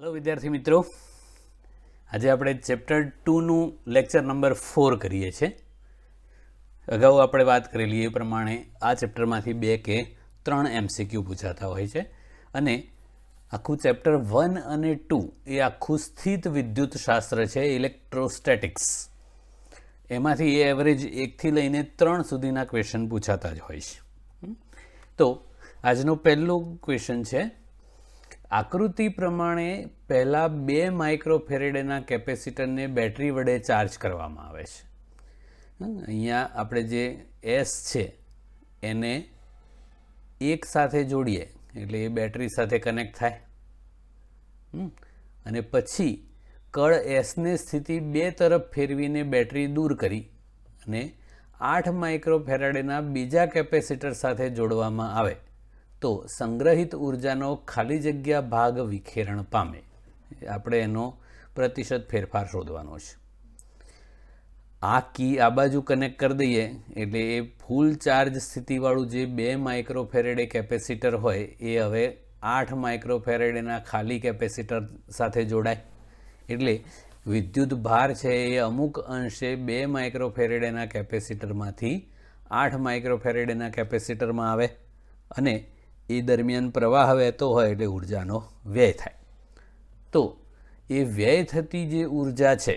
Hello विद्यार्थी मित्रों, आज आप चैप्टर 2 लेक्चर नंबर 4 करीए छे। अगाऊ આપણે વાત કરેલી એ પ્રમાણે આ ચેપ્ટરમાંથી 2 કે 3 MCQ પૂછાતા હોય છે અને આખું ચેપ્ટર 1 અને 2 એ આખું સ્થિત વિદ્યુત શાસ્ત્ર છે, ઇલેક્ટ્રોસ્ટેટિક્સ. એમાંથી એ એવરેજ 1 થી લઈને 3 સુધીના ક્વેશ્ચન પૂછાતા જ હોય છે. તો આજનો પહેલો ક્વેશ્ચન છે, આકૃતિ પ્રમાણે પહેલા 2 માઇક્રોફેરેડેના કેપેસિટરને બેટરી વડે ચાર્જ કરવામાં આવે છે. અહીંયા આપણે જે એસ છે એને એક સાથે જોડીએ એટલે એ બેટરી સાથે કનેક્ટ થાય અને પછી કળ એસને સ્થિતિ 2 તરફ ફેરવીને બેટરી દૂર કરી અને 8 માઇક્રોફેરાડેના બીજા કેપેસિટર સાથે જોડવામાં આવે તો સંગ્રહિત ઉર્જાનો ખાલી જગ્યા ભાગ વિખેરણ પામે. આપણે એનો પ્રતિશત ફેરફાર શોધવાનો છે. આ કી આ બાજુ કનેક્ટ કરી દઈએ એટલે એ ફૂલ ચાર્જ સ્થિતિવાળું જે 2 માઇક્રોફેરેડે કેપેસિટર હોય એ હવે 8 માઇક્રોફેરેડેના ખાલી કેપેસિટર સાથે જોડાય. એટલે વિદ્યુત ભાર છે એ અમુક અંશે 2 માઇક્રોફેરેડેના કેપેસિટરમાંથી 8 માઇક્રોફેરેડેના કેપેસિટરમાં આવે અને એ દરમિયાન પ્રવાહ વહેતો હોય એટલે ઉર્જાનો વ્યય થાય. તો એ વ્યય થતી જે ઉર્જા છે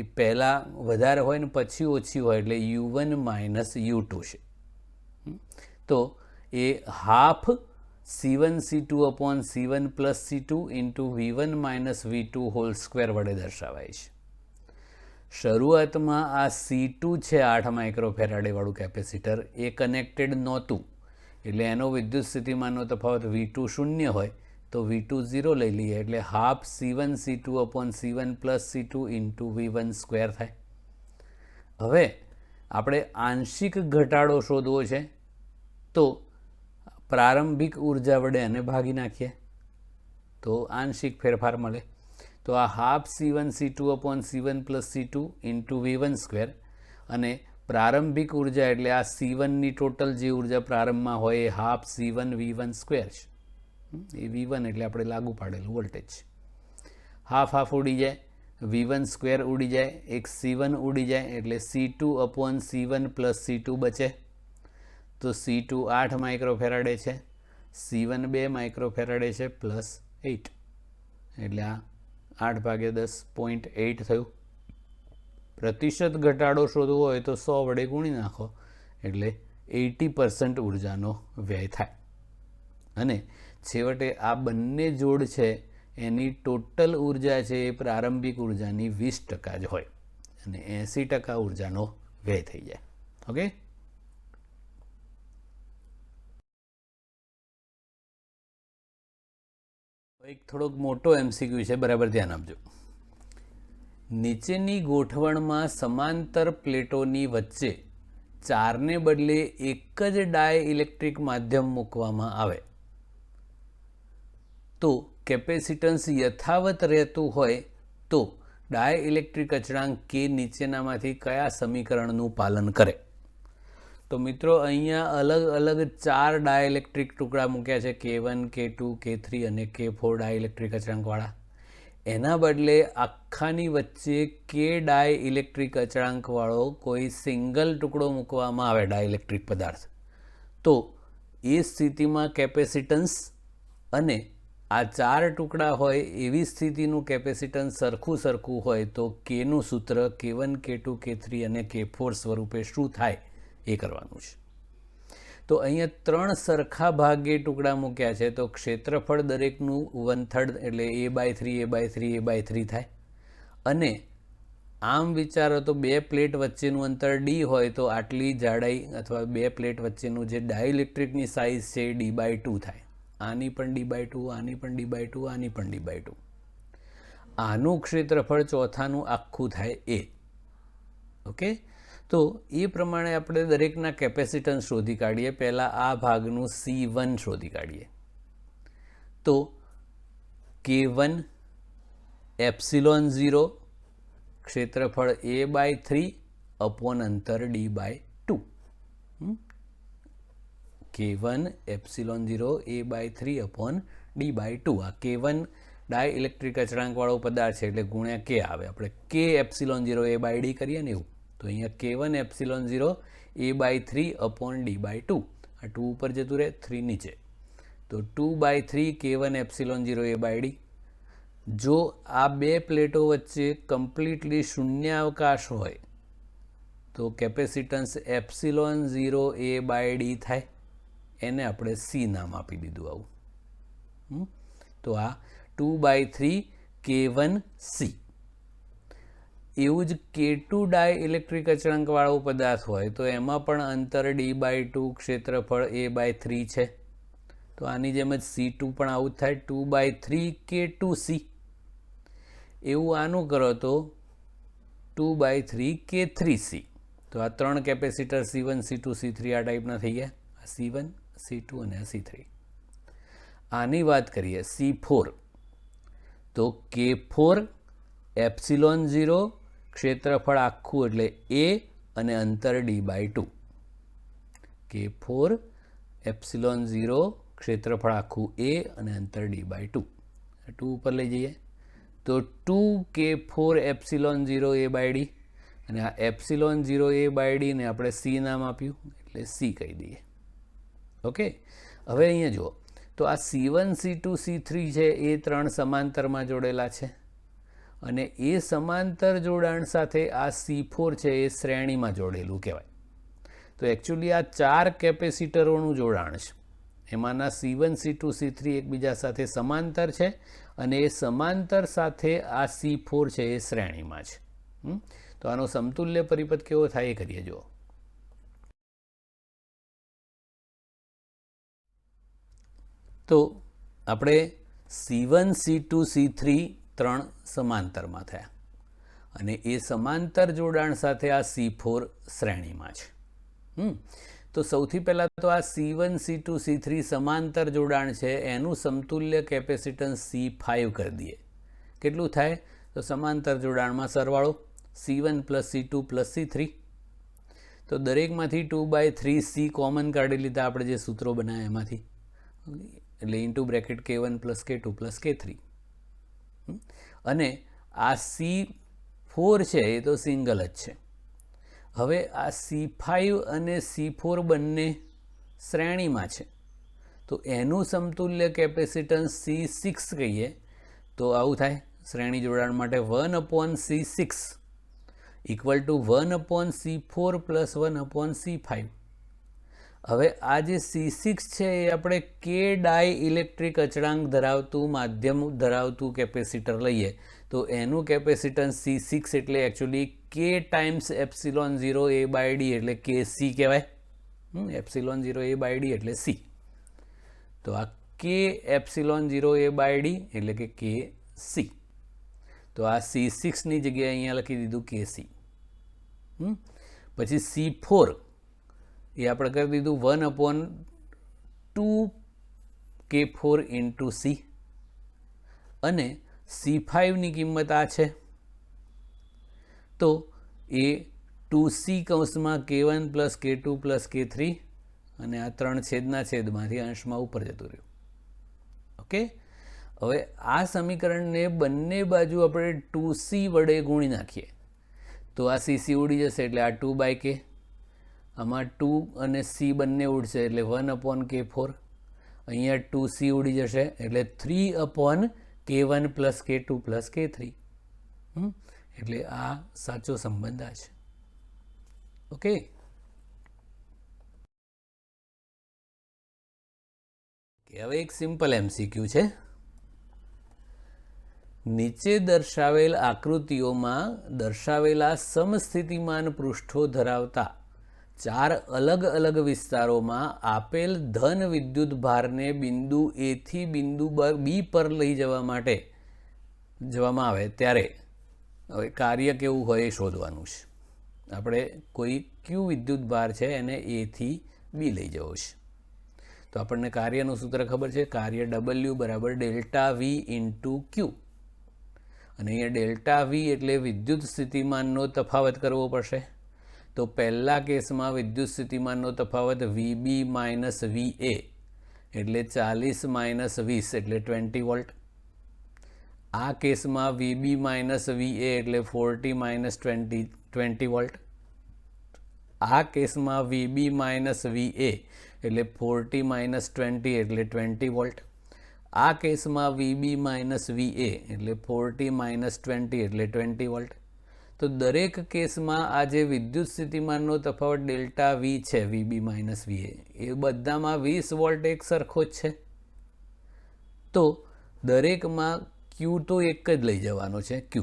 એ પહેલાં વધારે હોય ને પછી ઓછી હોય એટલે U1 માઇનસ U2 છે. તો એ half C1 C2 upon C1 plus C2 into V1 minus V2 whole square વડે દર્શાવાય છે. શરૂઆતમાં આ C2 છે 8 માઇક્રોફેરાડેવાળું કેપેસિટર એ કનેક્ટેડ નહોતું એટલે એનો વિદ્યુત સ્થિતિમાનનો તફાવત V2 શૂન્ય હોય તો V2 0 લઈ લઈએ એટલે half C1 C2 upon C1 plus C2 into V1 square થાય. હવે આપણે આંશિક ઘટાડો શોધવો છે તો પ્રારંભિક ઉર્જા વડે એને ભાગી નાખીએ તો આંશિક ફેરફાર મળે. તો આ half C1 C2 upon C1 plus C2 into V1 square અને પ્રારંભિક ઉર્જા એટલે આ C1ની ટોટલ જે ઉર્જા પ્રારંભમાં હોય એ હાફ C1 V1 સ્ક્વેર છે. એ V1 એટલે આપણે લાગુ પાડેલું વોલ્ટેજ. હાફ હાફ ઉડી જાય, V1 સ્ક્વેર ઉડી જાય, એક C1 ઉડી જાય એટલે C2 upon C1 plus C2 બચે. તો C2 8 માઇક્રોફેરાડે છે, C1 2 માઇક્રોફેરાડે છે પ્લસ 8 એટલે આ 8/10.8 થયું. પ્રતિશત ઘટાડો શોધવો હોય તો 100 વડે ગુણી નાખો એટલે 80% ઉર્જાનો વ્યય થાય. અને છેવટે આ બંને જોડ છે એની ટોટલ ઉર્જા છે એ પ્રારંભિક ઉર્જાની 20% જ હોય અને 80% ઉર્જાનો વ્યય થઈ જાય. ઓકે, એક થોડોક મોટો MCQ છે, બરાબર ધ્યાન આપજો. નીચેની ગોઠવણમાં સમાંતર પ્લેટોની વચ્ચે 4ને બદલે એક જ ડાયઇલેક્ટ્રિક માધ્યમ મૂકવામાં આવે તો કેપેસિટન્સ યથાવત રહેતું હોય તો ડાયઇલેક્ટ્રિક અચળાંક કે નીચેનામાંથી કયા સમીકરણનું પાલન કરે? તો મિત્રો અહીંયા અલગ અલગ 4 ડાયઇલેક્ટ્રિક ટુકડા મૂક્યા છે, K1 K2 K3 અને K4 ડાયઇલેક્ટ્રિક અચળાંકવાળા. એના બદલે આખાની વચ્ચે કે ડાયઇલેક્ટ્રિક અચળાંકવાળો કોઈ સિંગલ ટુકડો મૂકવામાં આવે ડાયઇલેક્ટ્રિક પદાર્થ તો એ સ્થિતિમાં કેપેસિટન્સ અને આ 4 ટુકડા હોય એવી સ્થિતિનું કેપેસિટન્સ સરખું હોય તો કેનું સૂત્ર K1 K2 K3 અને K4 સ્વરૂપે શું થાય એ કરવાનું છે. તો અહીંયા 3 સરખા ભાગે ટુકડા મૂક્યા છે તો ક્ષેત્રફળ દરેકનું 1/3 એટલે A/3 થાય. અને આમ વિચારો તો 2 પ્લેટ વચ્ચેનું અંતર D હોય તો આટલી જાડાઈ અથવા 2 પ્લેટ વચ્ચેનું જે ડાયઇલેક્ટ્રિકની સાઇઝ છે એ D/2 થાય. આની પણ D/2, આની પણ D/2, આની પણ D/2. આનું ક્ષેત્રફળ ચોથાનું આખું થાય A. ઓકે, તો એ પ્રમાણે આપણે દરેકના કેપેસિટન્સ શોધી કાઢીએ. પહેલાં આ ભાગનું C1 શોધી કાઢીએ. તો K1 એપ્સિલોન 0 ક્ષેત્રફળ A/3 અપોન અંતર D/2. K1 epsilon 0 A/3 upon D/2. આ K1 ડાય ઇલેક્ટ્રિક અચળાંકવાળો પદાર્થ છે એટલે ગુણ્યા કે આવે. આપણે કે એપ્સિલોન 0 એ બાય ડી કરીએ ને એવું, તો અહીંયા K1 epsilon 0 A/3 upon D/2. આ 2 ઉપર જતું રહે, 3 નીચે, તો 2/3 K1 એપ્સિલોન 0 A/D. જો આ બે પ્લેટો વચ્ચે કમ્પ્લીટલી શૂન્યાવકાશ હોય તો કેપેસિટન્સ એપ્સિલોન 0 A/D થાય. એને આપણે C નામ આપી દીધું આવું. તો આ 2/3 K1C. એવું જ K2 ડાય ઇલેક્ટ્રિક અચળાંકવાળો પદાર્થ હોય તો એમાં પણ અંતર D/2, ક્ષેત્રફળ A/3 છે. તો આની જેમ જ C2 પણ આવું થાય, 2/3 K2C. એવું આનું કરો તો 2/3 K3C. તો આ 3 કેપેસિટર C1, C2, C3 આ ટાઈપના થઈ ગયા. આ C1, C2 અને C3. આની વાત કરીએ C4, તો K4 એપ્સિલોન 0, ક્ષેત્રફળ આખું એટલે A અને અંતર D/2. K4 એપ્સિલોન 0, ક્ષેત્રફળ આખું A અને અંતર D/2. 2 ઉપર લઈ જઈએ તો 2K4 એપ્સિલોન 0 A/D, અને આ એપ્સિલોન 0 A/D ને આપણે C નામ આપ્યું એટલે C કહી દઈએ. ઓકે, હવે અહીંયા જુઓ તો આ C1, C2, C3 છે એ 3 સમાંતરમાં જોડેલા છે, અને એ સમાંતર જોડાણ સાથે આ C4 છે એ શ્રેણીમાં જોડેલું કહેવાય. તો એકચ્યુઅલી આ 4 કેપેસિટરોનું જોડાણ છે. એમાંના C1, C2, C3 એકબીજા સાથે સમાંતર છે, અને એ સમાંતર સાથે આ C4 છે એ શ્રેણીમાં છે. તો આનો સમતુલ્ય પરિપથ કેવો થાય એ કરીએ જુઓ. તો આપણે C1, C2, C3 3 સમાંતરમાં થયા, અને એ સમાંતર જોડાણ સાથે આ C4 શ્રેણીમાં છે. તો સૌથી પહેલાં તો આ C1, C2, C3 સમાંતર જોડાણ છે એનું સમતુલ્ય કેપેસિટન્સ C5 કરી દઈએ. કેટલું થાય? તો સમાંતર જોડાણમાં સરવાળો C1 + C2 + C3. તો દરેકમાંથી 2/3 C કોમન કાઢી લીધા આપણે જે સૂત્રો બનાવ્યા એમાંથી, એટલે into bracket K1 + K2 + K3. અને આ C4 છે એ તો સિંગલ જ છે. હવે આ C5 અને C4 બંને શ્રેણીમાં છે, તો એનું સમતુલ્ય કેપેસિટન્સ C6 કહીએ તો આવું થાય. શ્રેણી જોડાણ માટે 1/C6 = 1/C4 + 1/C5. હવે આ જે C6 છે એ આપણે K ડાય ઇલેક્ટ્રિક અચળાંક ધરાવતું માધ્યમ ધરાવતું કેપેસિટર લઈએ તો એનું કેપેસિટન્સ C6 એટલે actually K times epsilon 0 A/D એટલે KC કહેવાય. એપ્સિલોન 0 A/D એટલે C. તો આ K એપ્સિલોન 0 A/D એટલે કે KC. તો આ C6 ની જગ્યાએ અહીંયા લખી દીધું KC. પછી C4 એ આપણે કરી દીધું 1/2K4 × C, અને C5 ની કિંમત આ છે, તો એ 2C કૌંસમાં K1 + K2 + K3, અને આ 3 છેદના છેદમાંથી અંશમાં ઉપર જતું રહ્યું. ઓકે, હવે આ સમીકરણને બંને બાજુ આપણે 2C વડે ગુણી નાખીએ તો આ CC ઉડી જશે એટલે આ 2/K, આમાં 2 અને C બંને ઉડશે એટલે 1/K4, અહીંયા 2C ઉડી જશે એટલે 3/K1 + K2 + K3. એટલે આ સાચો સંબંધ આ છે. ઓકે, હવે એક સિમ્પલ MCQ છે. નીચે દર્શાવેલ આકૃતિઓમાં દર્શાવેલા સમસ્થિતિમાન પૃષ્ઠો ધરાવતા 4 અલગ અલગ વિસ્તારોમાં આપેલ ધન વિદ્યુત ભારને બિંદુ A થી બિંદુ B પર લઈ જવામાં આવે ત્યારે હવે કાર્ય કેવું હોય એ શોધવાનું છે. આપણે કોઈ Q વિદ્યુત ભાર છે એને A થી B લઈ જવો છે. તો આપણને કાર્યનું સૂત્ર ખબર છે, કાર્ય W = ΔV × Q, અને અહીંયા ΔV એટલે વિદ્યુત સ્થિતિમાનનો તફાવત કરવો પડશે. તો પહેલા કેસમાં વિદ્યુત સ્થિતિમાનનો તફાવત VB - VA એટલે 40 - 20 એટલે 20 વોલ્ટ. આ કેસમાં VB માઇનસ VA એટલે 40 માઇનસ 20 વોલ્ટ. આ કેસમાં VB માઇનસ VA એટલે 40 માઇનસ 20 એટલે 20 વોલ્ટ. આ કેસમાં VB માઇનસ VA એટલે 40 માઇનસ 20 એટલે 20 વોલ્ટ. તો દરેક કેસમાં આ જે વિદ્યુત સ્થિતિમાનનો તફાવત ડેલ્ટા V છે, VB માઇનસ VA, એ બધામાં 20 વોલ્ટ એક સરખો જ છે. તો દરેકમાં Q તો એક જ લઈ જવાનો છે, Q,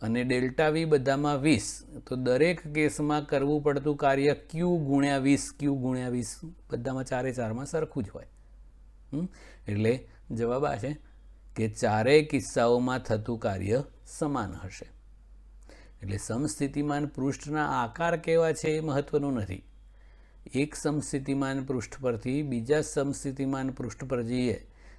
અને ડેલ્ટા V બધામાં 20. તો દરેક કેસમાં કરવું પડતું કાર્ય Q ગુણ્યા 20, Q ગુણ્યા 20, બધામાં ચારે ચારમાં સરખું જ હોય. એટલે જવાબ આ છે કે ચારેય કિસ્સાઓમાં થતું કાર્ય સમાન હશે. એટલે સમસ્થિતિમાન પૃષ્ઠના આકાર કેવા છે એ મહત્વનું નથી. એક સમસ્થિતિમાન પૃષ્ઠ પરથી બીજા સમસ્થિતિમાન પૃષ્ઠ પર જઈએ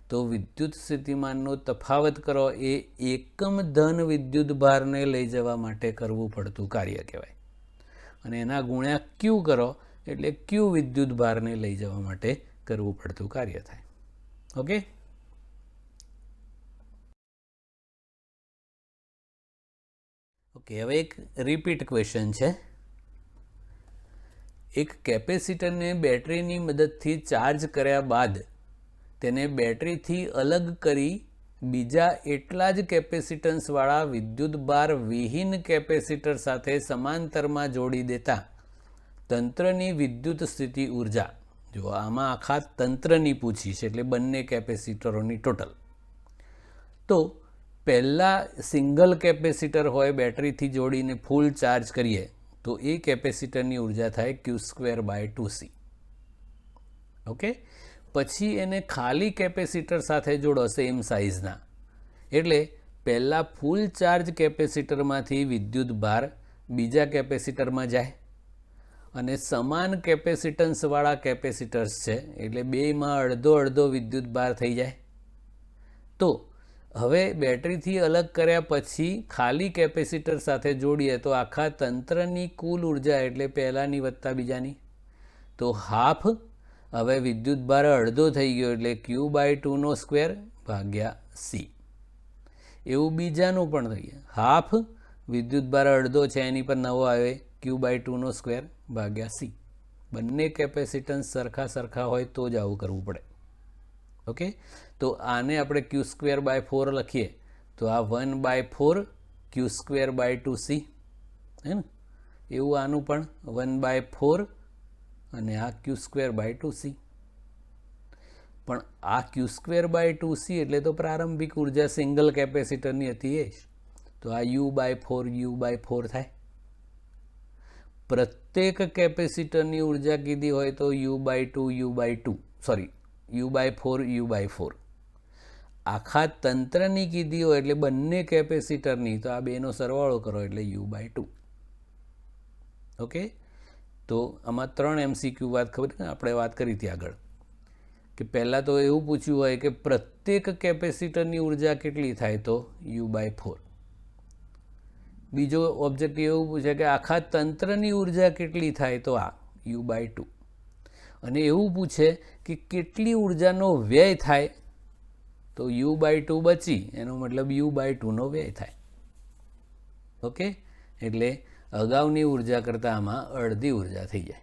તો વિદ્યુત સ્થિતિમાનનો તફાવત કરો એ એકમ ધન વિદ્યુત ભારને લઈ જવા માટે કરવું પડતું કાર્ય કહેવાય, અને એના ગુણ્યા Q કરો એટલે Q વિદ્યુત ભારને લઈ જવા માટે કરવું પડતું કાર્ય થાય. ઓકે. હવે એક રિપીટ ક્વેશ્ચન છે. એક કેપેસિટરને બેટરીની મદદથી ચાર્જ કર્યા બાદ તેને બેટરીથી અલગ કરી બીજા એટલા જ કેપેસિટન્સવાળા વિદ્યુતભાર વિહીન કેપેસિટર સાથે સમાંતરમાં જોડી દેતા તંત્રની વિદ્યુત સ્થિતિ ઉર્જા. જો આમાં આખા તંત્રની પૂછી છે, એટલે બંને કેપેસિટરોની ટોટલ. તો પહેલાં સિંગલ કેપેસિટર હોય, બેટરીથી જોડીને ફૂલ ચાર્જ કરીએ તો એ કેપેસિટરની ઉર્જા થાય Q²/2C. ઓકે. પછી એને ખાલી કેપેસિટર સાથે જોડો સેમ સાઇઝના, એટલે પહેલાં ફૂલ ચાર્જ કેપેસિટરમાંથી વિદ્યુત ભાર બીજા કેપેસિટરમાં જાય, અને સમાન કેપેસિટન્સવાળા કેપેસિટર્સ છે એટલે બેમાં અડધો અડધો વિદ્યુત ભાર થઈ જાય. તો હવે બેટરીથી અલગ કર્યા પછી ખાલી કેપેસિટર સાથે જોડીએ તો આખા તંત્રની કુલ ઉર્જા, એટલે પહેલાંની વત્તા બીજાની, તો હાફ. હવે વિદ્યુતભાર અડધો થઈ ગયો એટલે Q/2/C. એવું બીજાનું પણ થઈ ગયું, હાફ વિદ્યુતભાર અડધો છે એની પર નવો આવે Q/2/C. બંને કેપેસિટન્સ સરખા હોય તો જ આવું કરવું પડે. ઓકે. તો આને આપણે Q²/4 લખીએ તો આ 1/4 Q²/2C હે ને. એવું આનું પણ 1/4 અને આ Q²/2C. પણ આ Q²/2C એટલે તો પ્રારંભિક ઉર્જા સિંગલ કેપેસિટરની હતી એ જ. તો આ U/4 થાય. પ્રત્યેક કેપેસિટરની ઉર્જા કીધી હોય તો U/4. આખા તંત્રની કીધી હોય એટલે બંને કેપેસિટરની, તો આ બેનો સરવાળો કરો એટલે U/2. ઓકે. તો આમાં 3 MCQ આપણે વાત કરી હતી આગળ, કે પહેલાં તો એવું પૂછ્યું હોય કે પ્રત્યેક કેપેસિટરની ઉર્જા કેટલી થાય, તો U/4. બીજો ઓબ્જેક્ટિવ એવું પૂછે કે આખા તંત્રની ઉર્જા કેટલી થાય, તો આ U/2. અને એવું પૂછે કે કેટલી ઉર્જાનો વ્યય થાય, તો U/2 બચી, એનો મતલબ U/2નો વ્યય થાય. ઓકે. એટલે અગાઉની ઉર્જા કરતાં આમાં અડધી ઉર્જા થઈ જાય.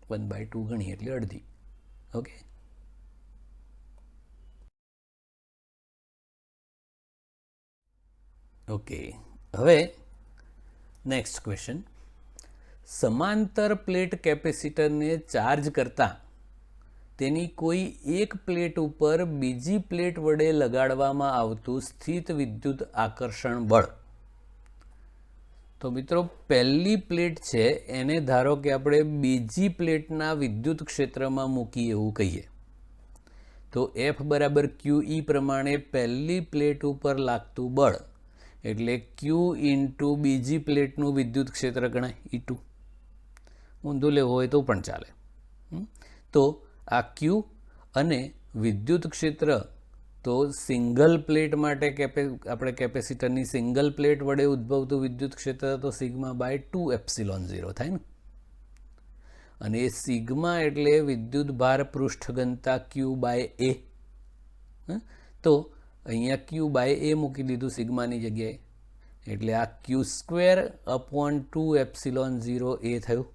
1/2 ગણી એટલે અડધી. ઓકે. હવે નેક્સ્ટ ક્વેશ્ચન. સમાંતર પ્લેટ કેપેસિટરને ચાર્જ કરતા તેની કોઈ એક પ્લેટ ઉપર બીજી પ્લેટ વડે લગાડવામાં આવતું સ્થિત વિદ્યુત આકર્ષણ બળ. તો મિત્રો પહેલી પ્લેટ છે એને ધારો કે આપણે બીજી પ્લેટના વિદ્યુત ક્ષેત્રમાં મૂકી એવું કહીએ, તો F = QE પ્રમાણે પહેલી પ્લેટ ઉપર લાગતું બળ એટલે Q × બીજી પ્લેટનું વિદ્યુત ક્ષેત્ર ગણાય, E2. ઊંધું લેવું હોય તો પણ ચાલે. તો આ Q અને વિદ્યુત ક્ષેત્ર, તો સિંગલ પ્લેટ માટે આપણે કેપેસિટરની સિંગલ પ્લેટ વડે ઉદ્ભવતું વિદ્યુત ક્ષેત્ર તો σ/2ε0 થાય ને. અને એ સિગ્મા એટલે વિદ્યુત ભાર પૃષ્ઠ ઘનતા Q/A. તો અહીંયા ક્યુ બાય એ મૂકી દીધું સિગ્માની જગ્યાએ, એટલે આ Q²/2ε0 એ થયું.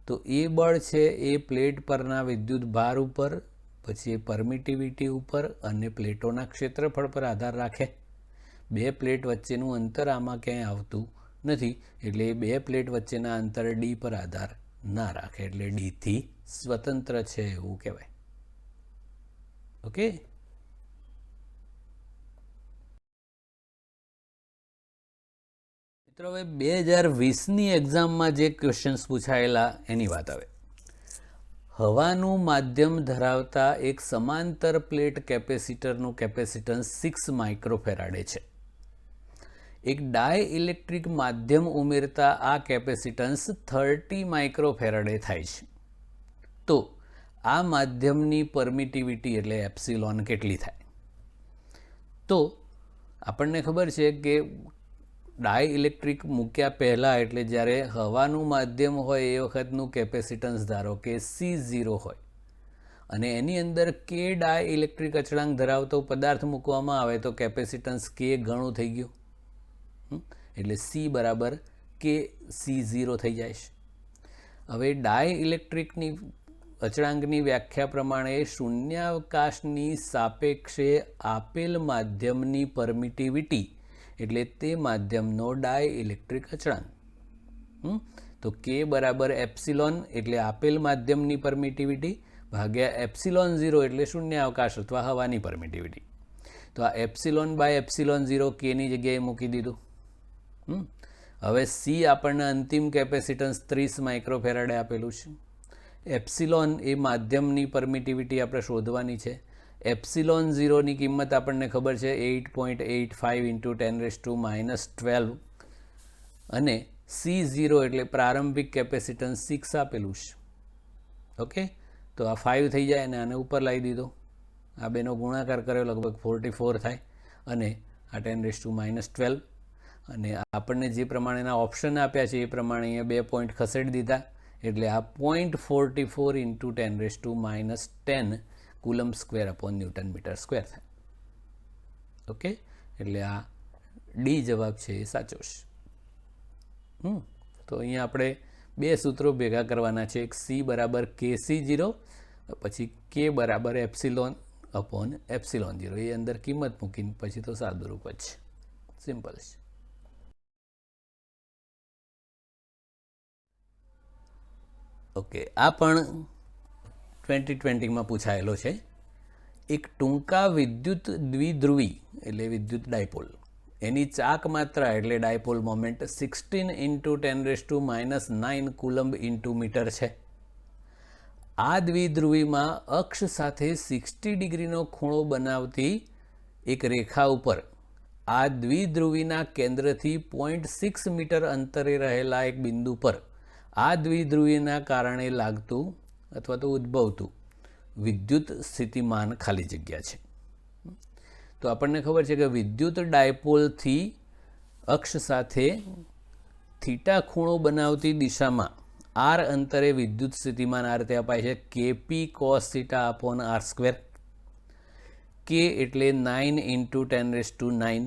તો એ બળ છે એ પ્લેટ પરના વિદ્યુત ભાર ઉપર, પછી એ પરમિટિવિટી ઉપર અને પ્લેટોના ક્ષેત્રફળ પર આધાર રાખે. બે પ્લેટ વચ્ચેનું અંતર આમાં ક્યાંય આવતું નથી, એટલે એ બે પ્લેટ વચ્ચેના અંતર ડી પર આધાર ના રાખે, એટલે ડીથી સ્વતંત્ર છે એવું કહેવાય. ઓકે. મિત્રો, હવે 2020ની એક્ઝામમાં જે ક્વેશ્ચન્સ પૂછાયેલા એની વાત આવે. હવાનું માધ્યમ ધરાવતા એક સમાંતર પ્લેટ કેપેસિટરનું કેપેસિટન્સ 6 માઇક્રોફેરાડે છે. એક ડાયઇલેક્ટ્રિક માધ્યમ ઉમેરતા આ કેપેસિટન્સ 30 માઇક્રોફેરાડે થાય છે. તો આ માધ્યમની પરમિટિવિટી એટલે એપ્સિલોન કેટલી થાય? તો આપણને ખબર છે કે ડાયઇલેક્ટ્રિક મૂક્યા પહેલાં, એટલે જ્યારે હવાનું માધ્યમ હોય એ વખતનું કેપેસિટન્સ ધારો કે C0 હોય અને એની અંદર કે ડાયઇલેક્ટ્રિક અચળાંક ધરાવતો પદાર્થ મૂકવામાં આવે તો કેપેસિટન્સ કે ગણું થઈ ગયું, એટલે C બરાબર કે C0 થઈ જાય છે. હવે ડાયઇલેક્ટ્રિકની અચળાંકની વ્યાખ્યા પ્રમાણે શૂન્યાવકાશની સાપેક્ષે આપેલ માધ્યમની પરમિટિવિટી એટલે તે માધ્યમનો ડાયઇલેક્ટ્રિક અચળાંક. તો કે બરાબર એપ્સિલોન એટલે આપેલ માધ્યમની પરમિટિવિટી ભાગ્યા એપ્સિલોન 0 એટલે શૂન્યાવકાશ અથવા હવાની પરમિટિવિટી. તો આ એપ્સિલોન બાય એપ્સિલોન 0 કેની જગ્યાએ મૂકી દીધું. હવે સી આપણને અંતિમ કેપેસિટન્સ 30 માઇક્રોફેરાડે આપેલું છે. એપ્સિલોન એ માધ્યમની પરમિટિવિટી આપણે શોધવાની છે. એપ્સિલોન 0ની કિંમત આપણને ખબર છે 8.85 × 10⁻12 અને C0 એટલે પ્રારંભિક કેપેસિટન્સ 6 આપેલું છે. ઓકે, તો આ 5 થઈ જાય અને આને ઉપર લાવી દીધો. આ બેનો ગુણાકાર કર્યો લગભગ 44 થાય અને આ 10⁻12 અને આપણને જે પ્રમાણેના ઓપ્શન આપ્યા છે એ પ્રમાણે અહીંયા 2 પોઈન્ટ ખસેડી દીધા, એટલે આ 0.44 × 10⁻10 coulomb square upon newton metre square થાય. ઓકે, એટલે આ ડી જવાબ છે એ સાચો છે. તો અહીંયા આપણે બે સૂત્રો ભેગા કરવાના છે. એક સી બરાબર KC0, પછી કે બરાબર એપ્સિલોન અપોન એપ્સિલોન 0. એ અંદર કિંમત મૂકીને પછી તો સાદુરૂપ જ છે, સિમ્પલ છે. ઓકે, આ પણ 2020માં પૂછાયેલો છે. એક ટૂંકા વિદ્યુત દ્વિધ્રુવી એટલે વિદ્યુત ડાયપોલ, એની ચાક માત્રા એટલે dipole moment 16 × 10⁻9 coulomb into metre છે. આ દ્વિધ્રુવીમાં અક્ષ સાથે 60 ડિગ્રીનો ખૂણો બનાવતી એક રેખા ઉપર આ દ્વિધ્રુવીના કેન્દ્રથી 0.6 મીટર અંતરે રહેલા એક બિંદુ પર આ દ્વિધ્રુવીના કારણે લાગતું અથવા તો ઉદ્ભવતું વિદ્યુત સ્થિતિમાન ખાલી જગ્યા છે. તો આપણને ખબર છે કે વિદ્યુત ડાયપોલથી અક્ષ સાથે થીટા ખૂણો બનાવતી દિશામાં આર અંતરે વિદ્યુત સ્થિતિમાન આ રીતે અપાય છે KP cos θ અપોન R². કે એટલે 9 × 10⁹.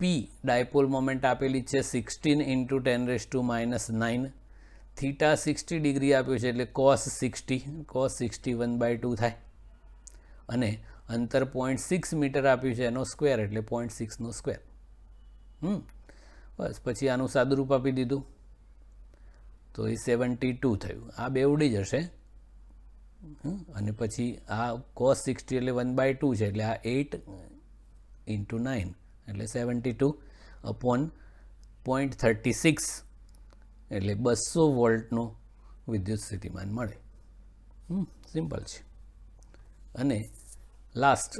પી ડાયપોલ મોમેન્ટ આપેલી છે 16 × 10⁻9. થીટા 60 ડિગ્રી આપ્યું છે એટલે cos 60 1/2 થાય અને અંતર 0.6 મીટર આપ્યું છે એનો સ્ક્વેર એટલે 0.6 નો સ્ક્વેર. બસ પછી આનું સાદુરૂપ આપી દીધું તો એ 72 થયું. આ બે ઉડી જશે અને પછી આ cos 60 એટલે 1/2 છે એટલે આ 8 × 9 એટલે 72 અપોન 0.36 એટલે 200 વોલ્ટનો વિદ્યુત સ્થિતિમાન મળે. સિમ્પલ છે. અને લાસ્ટ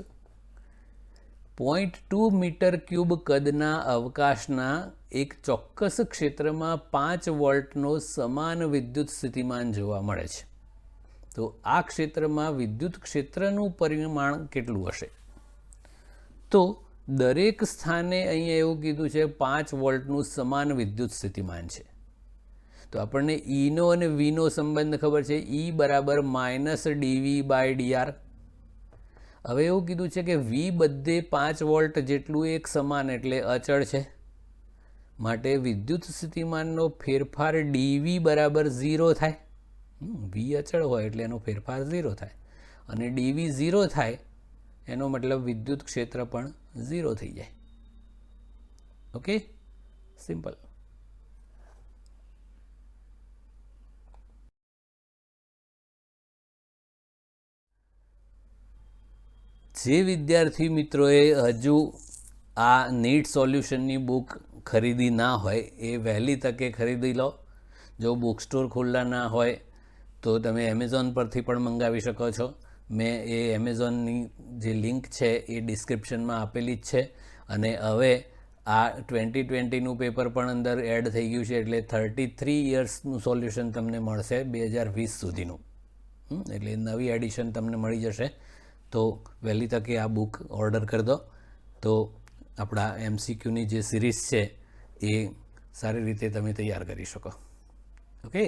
0.2 મીટર ક્યુબ કદના અવકાશના એક ચોક્કસ ક્ષેત્રમાં 5 વોલ્ટનો સમાન વિદ્યુત સ્થિતિમાન જોવા મળે છે. તો આ ક્ષેત્રમાં વિદ્યુત ક્ષેત્રનું પરિમાણ કેટલું હશે? તો દરેક સ્થાને અહીંયા એવું કીધું છે 5 વોલ્ટનું સમાન વિદ્યુત સ્થિતિમાન છે. તો આપણને ઈનો અને વીનો સંબંધ ખબર છે. ઈ બરાબર -dV/dr હવે એવું કીધું છે કે વી બધે 5 વોલ્ટ જેટલું એક સમાન એટલે અચળ છે, માટે વિદ્યુત સ્થિતિમાનનો ફેરફાર ડીવી બરાબર 0 થાય. વી અચળ હોય એટલે એનો ફેરફાર 0 થાય, અને ડીવી 0 થાય એનો મતલબ વિદ્યુત ક્ષેત્ર પણ 0 થઈ જાય. Okay, simple. જે વિદ્યાર્થી મિત્રોએ હજુ આ નીટ સોલ્યુશનની બુક ખરીદી ના હોય એ વહેલી તકે ખરીદી લો. જો બુક સ્ટોર ખુલ્લા ના હોય તો તમે એમેઝોન પરથી પણ મંગાવી શકો છો. મેં એ એમેઝોનની જે લિંક છે એ ડિસ્ક્રિપ્શનમાં આપેલી જ છે. અને હવે આ 2020નું પેપર પણ અંદર એડ થઈ ગયું છે, એટલે 33 યર્સનું સોલ્યુશન તમને મળશે 2020 સુધીનું. એટલે નવી એડિશન તમને મળી જશે. તો વહેલી તકે આ બુક ઓર્ડર કરી દો, તો આપણા MCQની જે સિરીઝ છે એ સારી રીતે તમે તૈયાર કરી શકો. ઓકે.